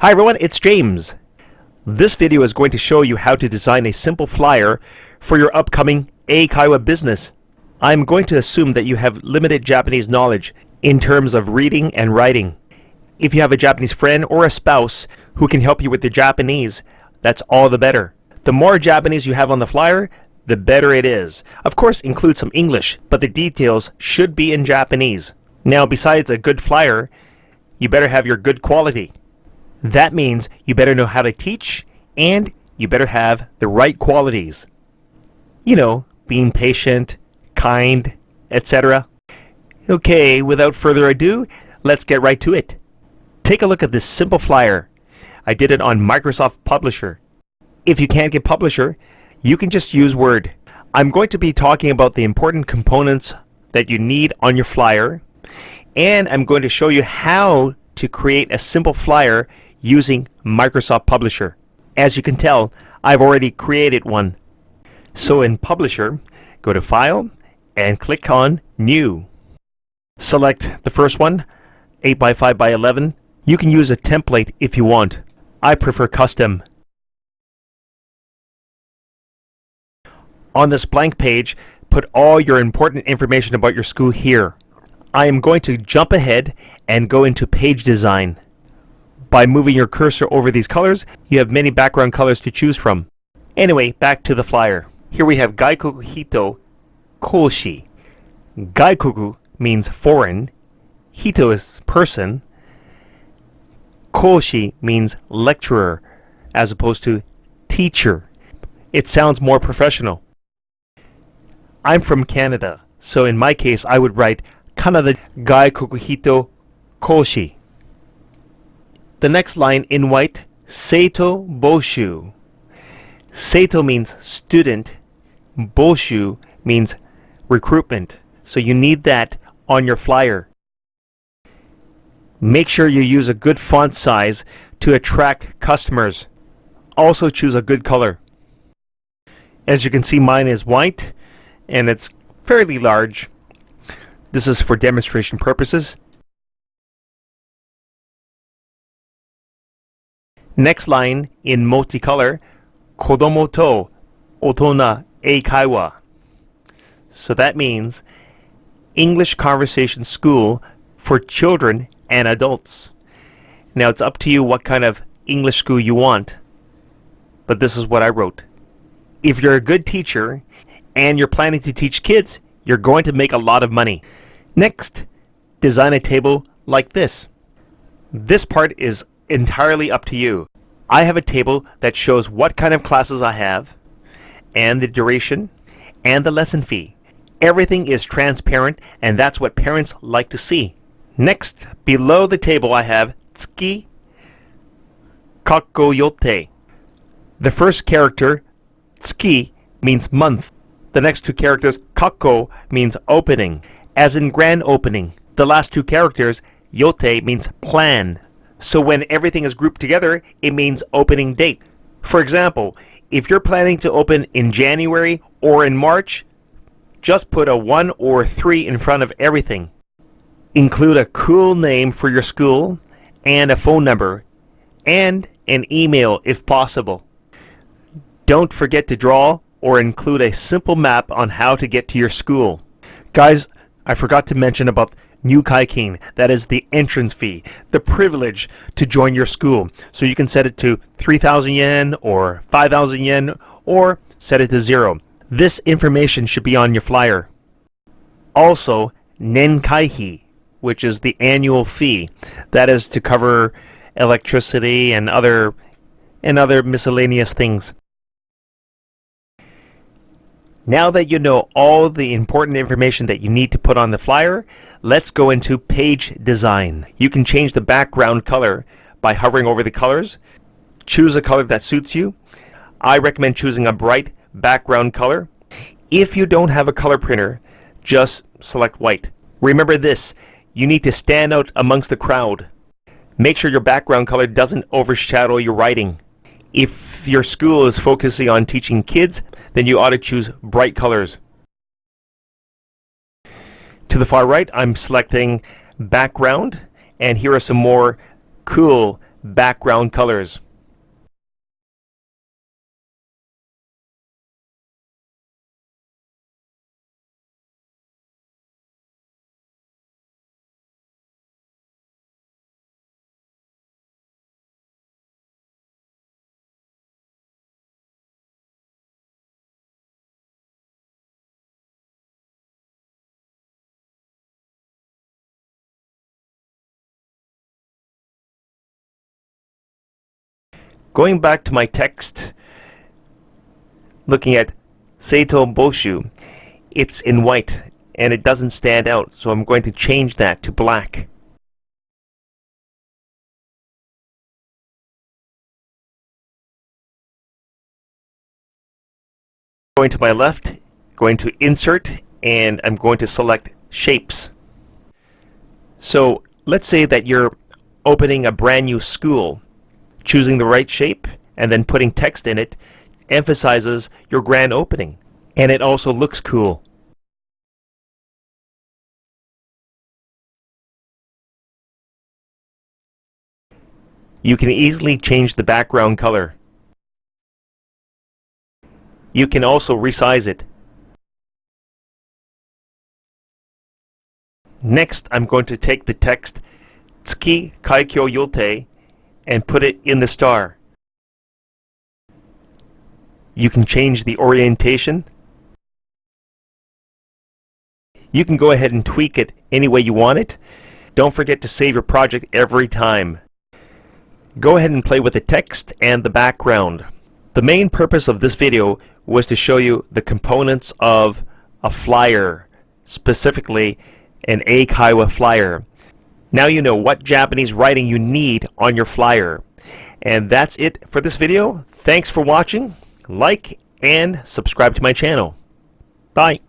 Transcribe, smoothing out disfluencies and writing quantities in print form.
Hi everyone, it's James. This video is going to show you how to design a simple flyer for your upcoming Eikaiwa business. I'm going to assume that you have limited Japanese knowledge in terms of reading and writing. If you have a Japanese friend or a spouse who can help you with the Japanese, that's all the better. The more Japanese you have on the flyer, the better it is. Of course, include some English, but the details should be in Japanese. Now, besides a good flyer, you better have your good quality. That means you better know how to teach and you better have the right qualities. You know, being patient, kind, etc. Okay, without further ado, let's get right to it. Take a look at this simple flyer. I did it on Microsoft Publisher. If you can't get Publisher, you can just use Word. I'm going to be talking about the important components that you need on your flyer, and I'm going to show you how to create a simple flyer using Microsoft Publisher. As you can tell, I've already created one. So in Publisher, go to File and click on New. Select the first one, 8x5x11. You can use a template if you want. I prefer custom. On this blank page, put all your important information about your school here. I am going to jump ahead and go into page design. By moving your cursor over these colors, you have many background colors to choose from. Anyway, back to the flyer. Here we have Gaikoku Hito Koshi. Gaikoku means foreign. Hito is person. Koshi means lecturer, as opposed to teacher. It sounds more professional. I'm from Canada, so in my case I would write Kanada Gaikoku Hito Koshi. The next line in white, Seito Boshu. Seito means student. Boshu means recruitment. So you need that on your flyer. Make sure you use a good font size to attract customers. Also choose a good color. As you can see, mine is white and it's fairly large. This is for demonstration purposes. Next line in multicolor, Kodomo to Otona Eikaiwa. So that means English conversation school for children and adults. Now it's up to you what kind of English school you want, but this is what I wrote. If you're a good teacher and you're planning to teach kids, you're going to make a lot of money. Next, design a table like this. This part is entirely up to you. I have a table that shows what kind of classes I have, and the duration, and the lesson fee. Everything is transparent, and that's what parents like to see. Next, below the table I have tsuki, kakko yote. The first character, tsuki, means month. The next two characters, kakko, means opening, as in grand opening. The last two characters, yote, means plan. So when everything is grouped together, it means opening date. For example, if you're planning to open in January or in March, just put a 1 or 3 in front of everything. Include a cool name for your school and a phone number and an email if possible. Don't forget to draw or include a simple map on how to get to your school. Guys, I forgot to mention about Nyukaikin. That is the entrance fee, the privilege to join your school. So you can set it to 3,000 yen or 5,000 yen or set it to 0. This information should be on your flyer. Also, Nenkaihi, which is the annual fee. That is to cover electricity and other miscellaneous things. Now that you know all the important information that you need to put on the flyer, let's go into page design. You can change the background color by hovering over the colors. Choose a color that suits you. I recommend choosing a bright background color. If you don't have a color printer, just select white. Remember this, you need to stand out amongst the crowd. Make sure your background color doesn't overshadow your writing. If your school is focusing on teaching kids, then you ought to choose bright colors. To the far right, I'm selecting background, and here are some more cool background colors. Going back to my text, looking at Seito Boshu, it's in white and it doesn't stand out, so I'm going to change that to black. Going to my left, going to insert, and I'm going to select shapes. So let's say that you're opening a brand new school. Choosing the right shape and then putting text in it emphasizes your grand opening, and it also looks cool. You can easily change the background color. You can also resize it. Next, I'm going to take the text Tsuki Kaikyo Yote and put it in the star. You can change the orientation. You can go ahead and tweak it any way you want it. Don't forget to save your project every time. Go ahead and play with the text and the background. The main purpose of this video was to show you the components of a flyer, specifically an Eikaiwa flyer. Now you know what Japanese writing you need on your flyer. And that's it for this video. Thanks for watching. Like and subscribe to my channel. Bye.